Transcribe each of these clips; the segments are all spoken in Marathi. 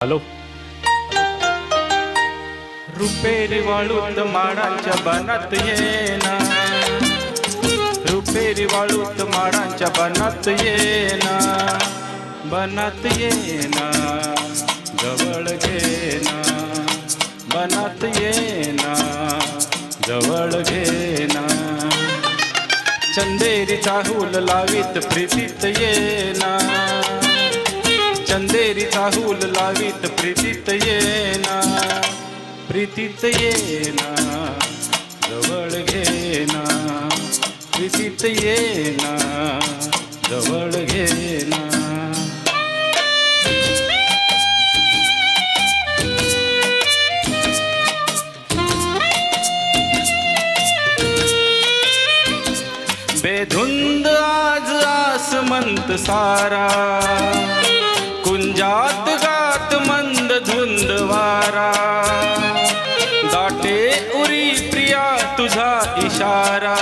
हॅलो. रुपेरी वाळूत माडांच्या बनात येना, रुपेरी वाळूत माडांच्या बनात येना, बनात येना, जवळ घेना, बनात येना, जवळ घेना. चंदेरीचा हूल लावीत प्रीतीत येना, चंदेरीचा हूल लावीत प्रीतीत येना, प्रीतीत येना, जवळ घेना, प्रीतीत येना, जवळ घेना. बेधुंद आज आसमंत सारा, कुंजात गात मंद धुंद वारा, दाटे उरी प्रिया तुझा इशारा,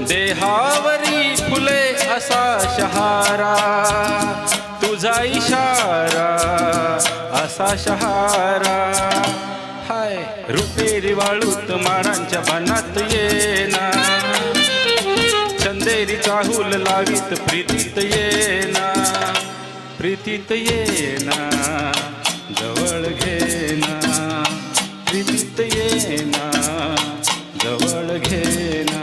देहावरी फुले असा शहारा, तुझा इशारा असा शहारा. हाय रुपेरी वाळूत माडांच्या बनात येना, चंदेरीचा हूल लावीत प्रीतीत येना, प्रीतीत येना, जवळ घेना, प्रीतीत येना, जवळ घेना.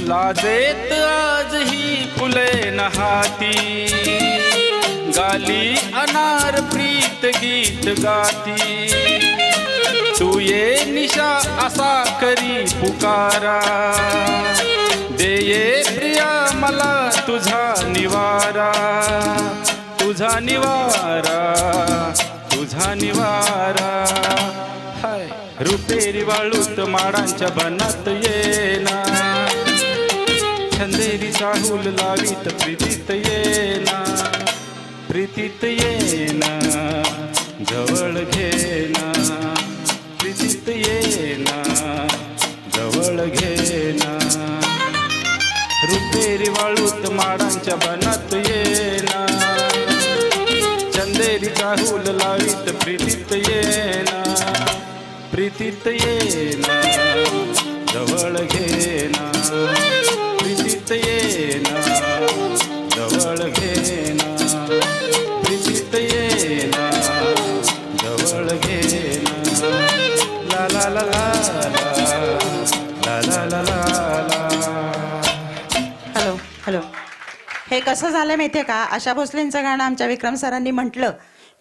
लाजेत आज ही फुले नहाती, गाली अनार प्रीत गीत गाती, तू ये निशा असा करी पुकारा, दे ये प्रिया मला तुझा निवारा, तुझा निवारा, तुझा निवारा. हाय रुपेरी वाळूत माडांच्या बनात येना, चंदेरीचा हूल लावीत प्रीतीत येना, प्रीतीत येना, जवळ घेना, प्रीतीत येना, जवळ घेना. रुपेरी वाळूत माडांच्या बनात येना, चंदेरीचा हूल लावीत प्रीतीत येना, प्रीतीत येना, जवळ घेना, प्रीतीत येना, जवळ घेना, प्रीतीत येना, जवळ घेना. ला ला ला ला ला ला ला ला ला. Hello hello. हे कसं झालं माहितीये का, आशा भोसलेंचं गाणं आमच्या विक्रम सरांनी म्हटलं,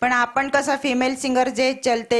पण आपण कसं फिमेल सिंगर जे चलते